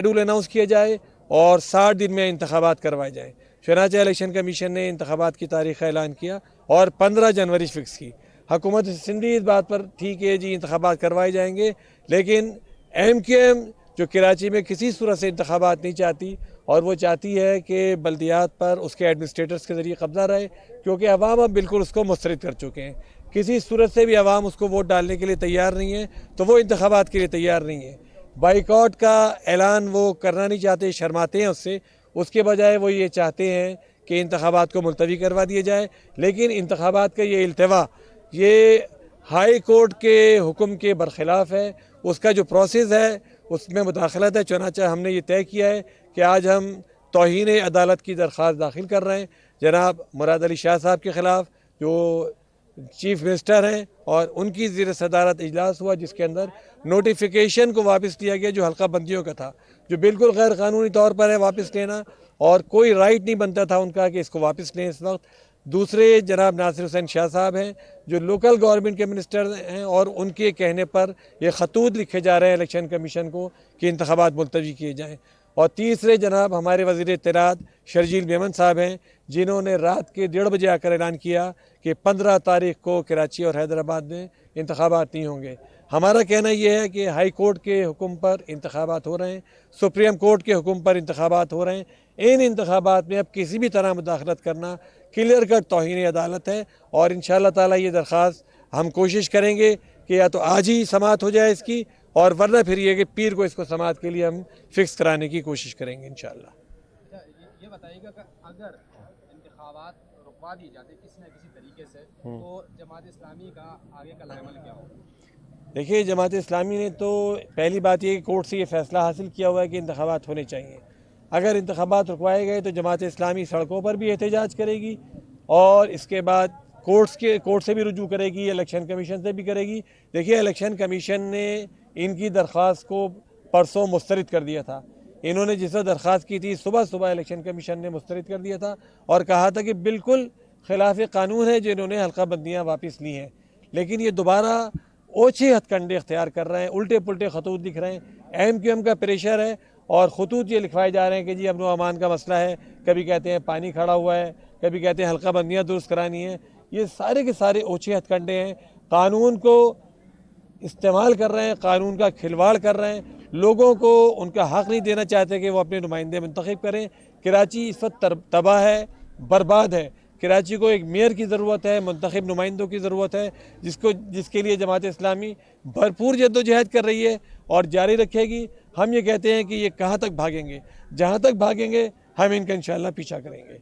Schedule announce किया जाए और 60 दिन में इंतखाबात करवाए जाएँ। चुनांचे इलेक्शन कमीशन ने इंतखाबात की तारीख का ऐलान किया और 15 जनवरी फिक्स की। हुकूमत सिंधी इस बात पर थी कि जी इंतखाबात करवाए जाएंगे, लेकिन MQM जो कराची में किसी सूरत से इंतखाबात नहीं चाहती और वो चाहती है कि बल्दियात पर उसके एडमिनिस्ट्रेटर्स के ज़रिए कब्जा रहे, क्योंकि अवाम अब बिल्कुल उसको मुस्तरद कर चुके हैं। किसी सूरत से भी अवाम उसको वोट डालने के लिए तैयार नहीं है, तो वो इंतखाबात के लिए तैयार नहीं है। बाइकआउट का ऐलान वो करना नहीं चाहते, शर्माते हैं उससे। उसके बजाय वो ये चाहते हैं कि इंतखाबात को मुलतवी करवा दिया जाए, लेकिन इंतखाबात का ये इल्तवा ये हाई कोर्ट के हुक्म के बरखिलाफ़ है। उसका जो प्रोसेस है उसमें मुदाखलत है। चुनांचे हमने ये तय किया है कि आज हम तौहीन अदालत की दरख्वास्त दाखिल कर रहे हैं जनाब मुराद अली शाह साहब के ख़िलाफ़, जो चीफ मिनिस्टर हैं, और उनकी ज़ेर सदारत इजलास हुआ जिसके अंदर नोटिफिकेशन को वापस लिया गया जो हल्का बंदियों का था, जो बिल्कुल गैर कानूनी तौर पर है वापस लेना, और कोई राइट नहीं बनता था उनका कि इसको वापस लें इस वक्त। दूसरे जनाब नासिर हुसैन शाह साहब हैं जो लोकल गवर्नमेंट के मिनिस्टर हैं, और उनके कहने पर ये खतूत लिखे जा रहे हैं इलेक्शन कमीशन को कि इंतखाबात मुलतवी किए जाएँ। और तीसरे जनाब हमारे वज़ीर इत्तलात शर्जील मेमन साहब हैं, जिन्होंने रात के 1:30 बजे आकर ऐलान किया कि 15 तारीख को कराची और हैदराबाद में इंतखाबात नहीं होंगे। हमारा कहना यह है कि हाई कोर्ट के हुक्म पर इंतखाबात हो रहे हैं, सुप्रीम कोर्ट के हुक्म पर इंतखाबात हो रहे हैं। इन इंतखाबात में अब किसी भी तरह मुदाखलत करना क्लियर कट तौहीन अदालत है, और इंशाअल्लाह ताला ये दरख्वास्त हम कोशिश करेंगे कि या तो आज ही समाअत हो जाए इसकी, और वरना फिर ये कि पीर को इसको समाअत के लिए हम फिक्स कराने की कोशिश करेंगे इंशाअल्लाह। ये बताइएगा कि अगर इंतखाबात रुकवा दिए जाते किसी न किसी तरीके से, तो जमात इस्लामी का आगे का लाएमल क्या होगा? देखिए, जमात इस्लामी ने तो पहली बात ये कि कोर्ट से ये फैसला हासिल किया हुआ है कि इंतखाबात होने चाहिए। अगर इंतखाबात रुकवाए गए तो जमात इस्लामी सड़कों पर भी एहतजाज करेगी, और इसके बाद कोर्ट से भी रुजू करेगी, इलेक्शन कमीशन से भी करेगी। देखिए, इलेक्शन कमीशन ने इनकी दरख्वास्त को परसों मुस्तरद कर दिया था। इन्होंने जिससे दरख्वास्त की थी सुबह सुबह इलेक्शन कमीशन ने मुस्तरद कर दिया था और कहा था कि बिल्कुल खिलाफ कानून है जो इन्होंने हल्का बंदियाँ वापस ली हैं। लेकिन ये दोबारा ओछे हथकंडे इख्तियार कर रहे हैं, उल्टे पुल्टे खतूत लिख रहे हैं। MQM का प्रेशर है और खतूत ये लिखवाए जा रहे हैं कि जी अमन व अमान का मसला है, कभी कहते हैं पानी खड़ा हुआ है, कभी कहते हैं हल्का बंदियाँ दुरुस्त करानी है। ये सारे के सारे ओछे हथकंडे हैं, कानून को इस्तेमाल कर रहे हैं, कानून का खिलवाड़ कर रहे हैं, लोगों को उनका हक़ नहीं देना चाहते कि वो अपने नुमाइंदे मुंतखब करें। कराची इस वक्त तबाह है, बर्बाद है। कराची को एक मेयर की ज़रूरत है, मुंतखब नुमाइंदों की ज़रूरत है, जिसके लिए जमात इस्लामी भरपूर जद्दोजहद कर रही है और जारी रखेगी। हम ये कहते हैं कि ये कहाँ तक भागेंगे, जहाँ तक भागेंगे हम इनका इंशाअल्लाह पीछा करेंगे।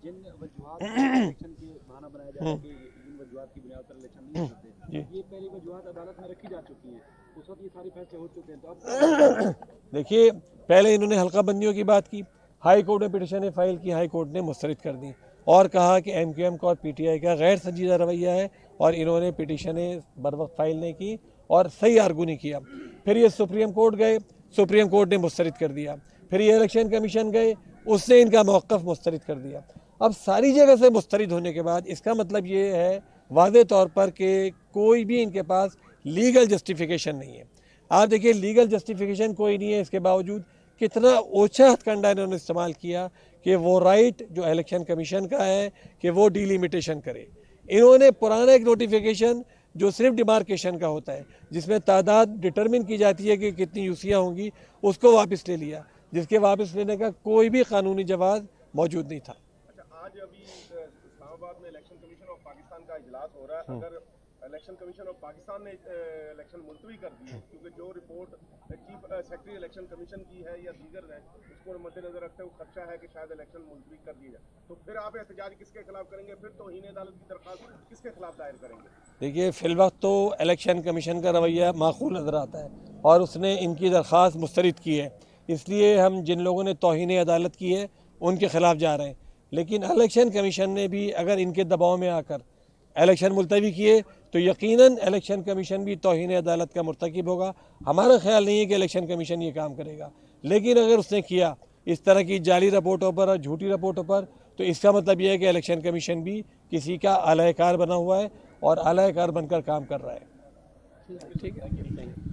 जी, ये पहली वजूहत अदालत में रखी जा चुकी हैं, उस वक्त ये सारे फैसले हो चुके हैं, तो अब देखिए, पहले इन्होंने हल्का बंदियों की बात की, हाई कोर्ट में पिटिशनें फाइल की, हाई कोर्ट ने मुस्तरद कर दी और कहा कि MQM का और PTI का गैर संजीदा रवैया है और इन्होंने पिटिशनें बर वक्त फाइल नहीं की और सही आर्गू नहीं किया। फिर ये सुप्रीम कोर्ट गए, सुप्रीम कोर्ट ने मुस्तरद कर दिया। फिर ये इलेक्शन कमीशन गए, उसने इनका मौक़िफ़ मुस्तरद कर दिया। अब सारी जगह से मुस्तरद होने के बाद इसका मतलब ये है वाज़े तौर पर कि कोई भी इनके पास लीगल जस्टिफिकेशन नहीं है। आप देखिए, लीगल जस्टिफिकेशन कोई नहीं है, इसके बावजूद कितना ओछा हथकंडा इन्होंने इस्तेमाल किया कि वो राइट जो इलेक्शन कमीशन का है कि वो डिलिमिटेशन करे। इन्होंने पुराना एक नोटिफिकेशन जो सिर्फ डिमार्केशन का होता है, जिसमें तादाद डिटरमिन की जाती है कि कितनी यूसियाँ होंगी, उसको वापस ले लिया, जिसके वापस लेने का कोई भी कानूनी जवाब मौजूद नहीं था। आज अभी इस्लामाबाद में इलेक्शन कमीशन ऑफ पाकिस्तान का इजलास हो रहा है। अगर इलेक्शन कमीशन ऑफ पाकिस्तान ने इलेक्शन मुलतवी कर दी है, क्योंकि जो report chief secretary election commission की है या दीगर है, उसको मद्देनजर रखते हुए खदशा है कि शायद इलेक्शन मुलतवी कर दी जाए, तो फिर आप एहतजाज किसके खिलाफ करेंगे? फिर तौहीन अदालत की दरख्वास्त किसके खिलाफ दायर करेंगे? देखिए, फिलवक्त तो इलेक्शन कमीशन का रवैया माकूल नज़र आता है और उसने इनकी दरख्वास्त मुस्तरद की है, इसलिए हम जिन लोगों ने तौहीन अदालत की है उनके खिलाफ जा रहे हैं। लेकिन इलेक्शन कमीशन ने भी अगर इनके दबाव में आकर इलेक्शन मुलतवी किए तो यकीनन इलेक्शन कमीशन भी तौहीन अदालत का मुर्तकिब होगा। हमारा ख्याल नहीं है कि इलेक्शन कमीशन ये काम करेगा, लेकिन अगर उसने किया इस तरह की जाली रिपोर्टों पर और झूठी रिपोर्टों पर, तो इसका मतलब यह है कि इलेक्शन कमीशन भी किसी का आलाकार बना हुआ है और आलाकार बनकर काम कर रहा है। ठीक है।